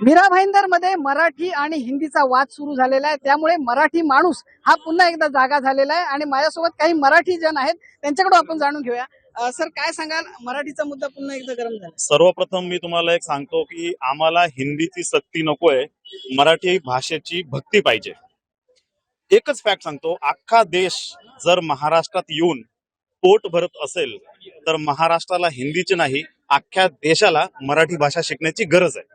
मीरा भाईंदर मध्ये मराठी आणि हिंदीचा वाद सुरू झालेला आहे, त्यामुळे मराठी माणूस हा पुन्हा एकदा जागा झालेला आहे आणि माझ्यासोबत काही मराठी जन आहेत, त्यांच्याकडून आपण जाणून घेऊया. सर, काय सांगाल, मराठीचा मुद्दा पुन्हा एकदा गरम झाला? सर्वप्रथम मी तुम्हाला एक सांगतो की आम्हाला हिंदीची सक्ती नकोय, मराठी भाषेची भक्ती पाहिजे. एकच फॅक्ट सांगतो, अख्खा देश जर महाराष्ट्रात येऊन पोट भरत असेल तर महाराष्ट्राला हिंदीची नाही, अख्ख्या देशाला मराठी भाषा शिकण्याची गरज आहे.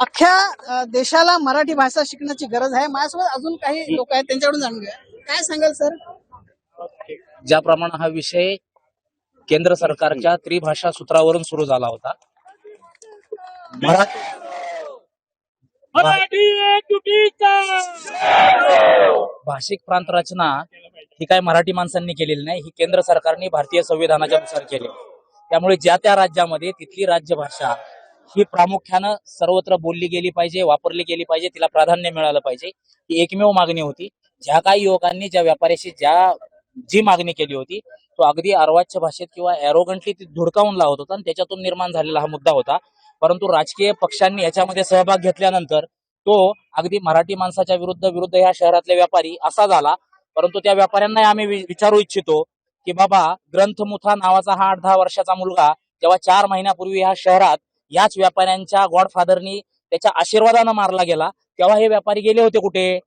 अख्ख्या देशाला मराठी भाषा शिकण्याची गरज आहे. माझ्यासोबत अजून काही लोक आहेत, त्यांच्याकडून जाणून घेऊया. काय सांगाल सर? ज्याप्रमाणे हा विषय केंद्र सरकारच्या त्रिभाषा सूत्रावरून सुरू झाला होता, भाषिक प्रांत रचना ही काय मराठी माणसांनी केलेली नाही, ही केंद्र सरकारने भारतीय संविधानाच्या नुसार केली. त्यामुळे ज्या त्या राज्यामध्ये तिथली राज्यभाषा ही प्रामुख्यानं सर्वत्र बोलली गेली पाहिजे, वापरली गेली पाहिजे, तिला प्राधान्य मिळालं पाहिजे, ही एकमेव मागणी होती. ज्या काही युवकांनी ज्या व्यापाऱ्याशी जी मागणी केली होती, तो अगदी अर्वाच्य भाषेत किंवा एरोगंटली ती धुडकावून लावत होता आणि त्याच्यातून निर्माण झालेला हा मुद्दा होता. परंतु राजकीय पक्षांनी याच्यामध्ये सहभाग घेतल्यानंतर तो अगदी मराठी माणसाच्या विरुद्ध ह्या शहरातले व्यापारी असा झाला. परंतु त्या व्यापाऱ्यांना आम्ही विचारू इच्छितो की बाबा, ग्रंथमुथा नावाचा हा 8-10 वर्षाचा मुलगा जेव्हा 4 महिन्यापूर्वी ह्या शहरात याच व्यापाऱ्यांच्या गॉडफादरनी त्याच्या आशीर्वादानं मारला गेला, तेव्हा हे व्यापारी गेले होते कुठे?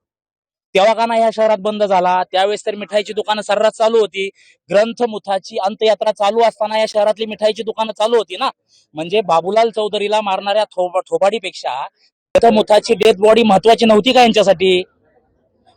तेव्हा का नाही ह्या शहरात बंद झाला? त्यावेळेस तर मिठाईची दुकानं सर्रास चालू होती. ग्रंथमुथाची अंत्ययात्रा चालू असताना या शहरातली मिठाईची दुकानं चालू होती ना. म्हणजे बाबूलाल चौधरीला मारणाऱ्या थोबाडीपेक्षा ग्रंथमुथाची डेथ बॉडी महत्वाची नव्हती का यांच्यासाठी?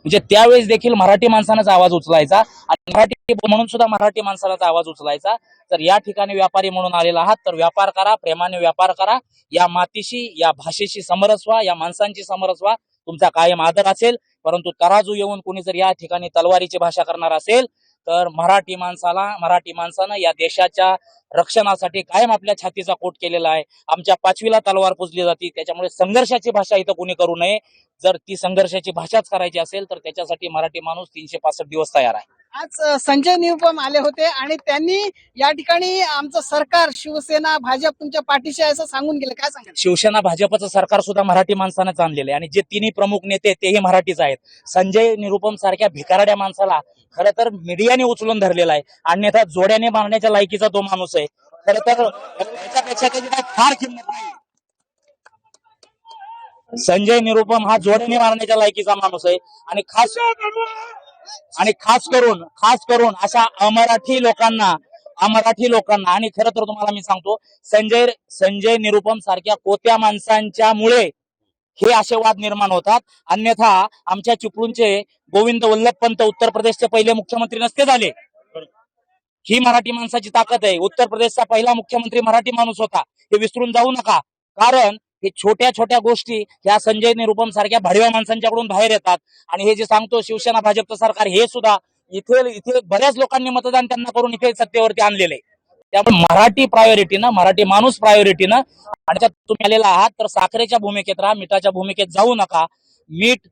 म्हणजे त्यावेळेस देखील मराठी माणसानाच आवाज उचलायचा आणि मराठी म्हणून सुद्धा मराठी माणसालाच आवाज उचलायचा. तर या ठिकाणी व्यापारी म्हणून आलेला आहात तर व्यापार करा, प्रेमाने व्यापार करा. या मातीशी, या भाषेशी समरसवा, या माणसांची समरसवा. तुमचा कायम आदर असेल. परंतु तराजू येऊन कोणी जर या ठिकाणी तलवारीची भाषा करणार असेल तर मराठी माणसानं या देशाच्या रक्षणासाठी कायम आपल्या छातीचा कोट केलेला आहे. आमच्या 5वीला तलवार पुजली जाते. त्याच्यामुळे संघर्षाची भाषा इथं कोणी करू नये. जर ती संघर्षाची भाषाच करायची असेल तर त्याच्यासाठी मराठी माणूस 365 दिवस तयार आहे. आज संजय निरुपम आले होते आणि त्यांनी या ठिकाणी आमचं सरकार, शिवसेना, भाजप तुमच्या पाठीशी आहे असं सांगून गेलं. काय सांगाल? शिवसेना भाजपचं सरकार सुद्धा मराठी माणसानंच आणलेलं आहे आणि जे तिन्ही प्रमुख नेते तेही मराठीच आहेत. संजय निरुपम सारख्या भिकाऱ्या माणसाला खरं तर मीडियाने उचलून धरलेला आहे, अन्यथा जोड्याने मारण्याच्या लायकीचा तो माणूस आहे. खरं तर याच्यापेक्षा त्याची काय फार किंमत नाही. संजय निरुपम हा जोड्याने मारण्याच्या लायकीचा माणूस आहे आणि खास करून अशा अमराठी लोकांना आणि खरं तर तुम्हाला मी सांगतो, संजय निरुपम सारख्या कोत्या माणसांच्या मुळे हे असे वाद निर्माण होतात. अन्यथा आमच्या चिपळूणचे गोविंद वल्लभ पंत उत्तर प्रदेशचे पहिले मुख्यमंत्री नसते झाले. ही मराठी माणसाची ताकद आहे. उत्तर प्रदेशचा पहिला मुख्यमंत्री मराठी माणूस होता, हे विसरून जाऊ नका. कारण हे छोट्या छोट्या गोष्टी ह्या संजय निरुपम सारख्या भाडव्या माणसांच्याकडून बाहेर येतात. आणि हे जे सांगतो शिवसेना भाजपचं सरकार, हे सुद्धा इथे बऱ्याच लोकांनी मतदान त्यांना करून इथे सत्तेवरती आणलेले. त्यामुळे मराठी प्रायोरिटीनं, मराठी माणूस प्रायोरिटीनं, आणि त्यात तुम्ही आलेला आहात तर साखरेच्या भूमिकेत राहा, मिठाच्या भूमिकेत जाऊ नका. मीठ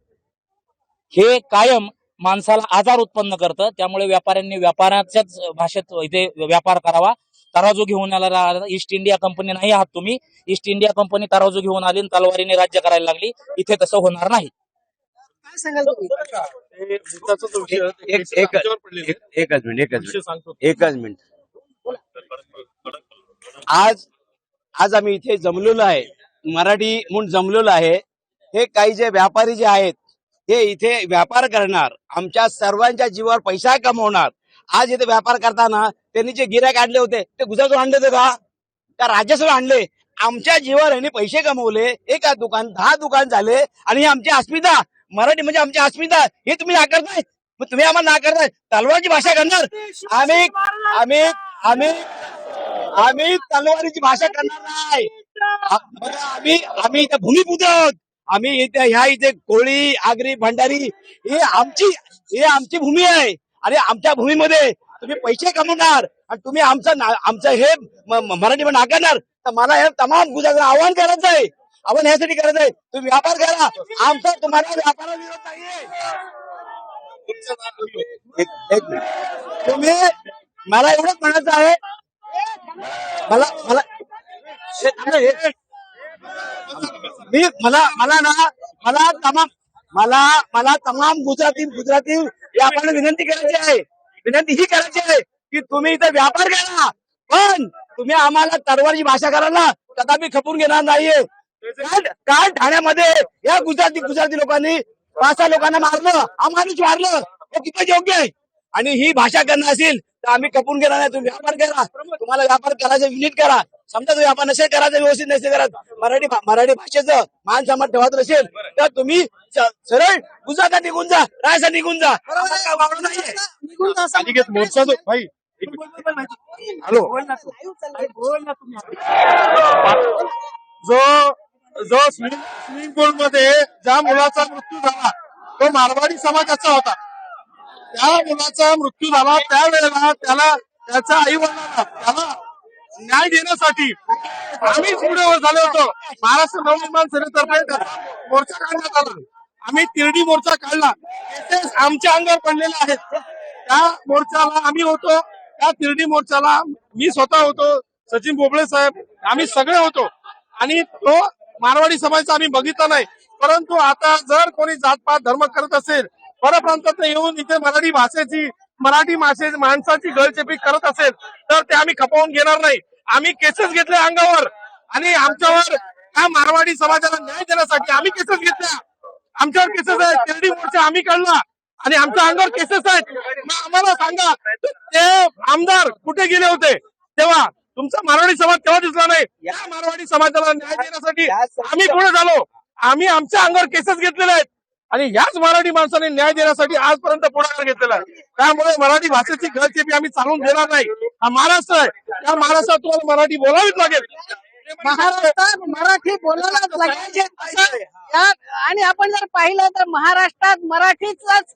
हे कायम माणसाला आजार उत्पन्न करतं. त्यामुळे व्यापाऱ्यांनी व्यापाराच्याच भाषेत इथे व्यापार करावा. तराजू घेऊन आला ईस्ट इंडिया कंपनी नाही आहात तुम्ही. ईस्ट इंडिया कंपनी तराजू घेऊन आली आणि तलवारीने राज्य करायला लागली. इथे तसं होणार नाही. काय सांगाल तुम्ही? एकच मिनिट. आज आम्ही इथे जमलेलो आहे, मराठी म्हणून जमलेलो आहे. हे काही जे व्यापारी जे आहेत हे इथे व्यापार करणार, आमच्या सर्वांच्या जीवावर पैसा कमवणार. आज इथे व्यापार करताना त्यांनी जे गिऱ्हाईक आणले होते ते गुजरातून आणले होते का राज्यासह आणले? आमच्या जीवावर यांनी पैसे कमवले. एका दुकान 10 दुकान झाले आणि ही आमची अस्मिता, मराठी म्हणजे आमची अस्मिता, हे तुम्ही नाकारताय. मग तुम्ही आम्हाला नाकारताय. तलवारीची भाषा करणार आम्ही आम्ही आम्ही आम्ही तलवारीची भाषा करणार नाही. आम्ही इथे भूमिपुत्र आहोत. आम्ही इथे कोळी, आगरी, भंडारी ही आमची भूमी आहे आणि आमच्या भूमीमध्ये तुम्ही पैसे कमवणार आणि तुम्ही आमचं हे मराठी नाकारणार. तर मला हे तमाम गुजरातला आव्हान करायचं आहे. आव्हान ह्यासाठी करायचं आहे, तुम्ही व्यापार करा. आमचा तुम्हाला व्यापाराला विरोध नाहीये. तुम्ही मला एवढंच म्हणायचं आहे, मला मी मला तमाम गुजराती व्यापाऱ्यांना विनंती करायची आहे, विनंती ही करायची आहे की तुम्ही इथे व्यापार करा, पण तुम्ही आम्हाला तरवारची भाषा करायला कदापि खपून घेणार नाहीये. काल ठाण्यामध्ये या गुजराती लोकांनी 5-6 लोकांना मारलं, आम्हालाच मारलं, हे किती योग्य आहे? आणि ही भाषा करणं असेल तर आम्ही खपून घेणार नाही. तुम्ही व्यापार करा, तुम्हाला व्यापार करायचा युनिट करा. समजा तुम्ही व्यापार नसेल करायचा, व्यवस्थित नसेल करत, मराठी भाषेचं मान सन्मान ठेवत नसेल तर तुम्ही सरळ गुजरातात निघून जा, रायसा निघून जा. आम्हाला काय वावडं नाहीये. निघून जा असं अनिकेत मोर्चा जो भाई हॅलो जो स्विमिंग पूल मध्ये ज्या मुलाचा मृत्यू झाला तो मारवाडी समाजाचा होता. त्या मुलाचा मृत्यू झाला त्यावेळेला त्याला त्याच्या आई वडिलांना त्याला न्याय देण्यासाठी आम्ही पुढे झालो होतो. महाराष्ट्र नवनिर्माण सेनेतर्फे त्याचा मोर्चा काढण्यात आला. आम्ही तिरडी मोर्चा काढला. केसेस आमच्या अंगावर पडलेले आहेत. त्या मोर्चाला आम्ही होतो, त्या तिरडी मोर्चाला मी स्वतः होतो, सचिन बोबळे साहेब, आम्ही सगळे होतो. आणि तो मारवाडी समाजाचा आम्ही बघितला नाही. परंतु आता जर कोणी जातपात धर्म करत असेल, परप्रांतात येऊन इथे मराठी माणसाची गळचेपी करत असेल तर ते आम्ही खपवून घेणार नाही. आम्ही केसेस घेतले अंगावर आणि आमच्यावर त्या मारवाडी समाजाला न्याय देण्यासाठी आम्ही केसेस घेतल्या. आमच्यावर केसेस आहेत, तिरडी मोर्चा आम्ही काढला आणि आमच्या अंगावर केसेस आहेत. मग आम्हाला सांगा ते आमदार कुठे गेले होते तेव्हा? तुमचा मारवाडी समाज तेव्हा दिसला नाही. या मारवाडी समाजाला न्याय देण्यासाठी आम्ही पुढे झालो. आम्ही आमच्या अंगावर केसेस घेतलेले आहेत आणि याच मराठी माणसाने न्याय देण्यासाठी आजपर्यंत पुढाकार घेतलेला आहे. त्यामुळे मराठी भाषेची गळचेपी आम्ही चालून देणार नाही. हा महाराष्ट्र आहे, त्या महाराष्ट्रात तुम्हाला मराठी बोलावीच लागेल. महाराष्ट्रात मराठी बोलायलाच लागेल. आणि आपण जर पाहिलं तर महाराष्ट्रात मराठीचाच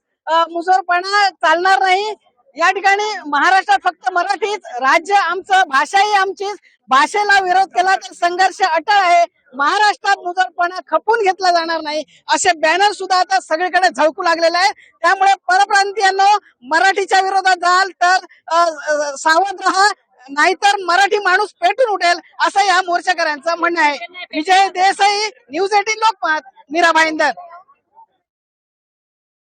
मुजोरपणा चालणार नाही. या ठिकाणी महाराष्ट्रात फक्त मराठीच राज्य आमचं, भाषाही आमचीच. भाषेला विरोध केला तर संघर्ष अटळ आहे. महाराष्ट्रात मुजोरपणा खपून घेतला जाणार नाही असे बॅनर सुद्धा आता सगळीकडे झळकू लागलेले आहे. त्यामुळे परप्रांतीयांनो, मराठीच्या विरोधात जाल तर सावध राहा, नाहीतर मराठी माणूस पेटून उठेल असं या मोर्चेकऱ्यांचं म्हणणं आहे. विजय देसाई, न्यूज 18 लोकमत, मीरा भाईंदर.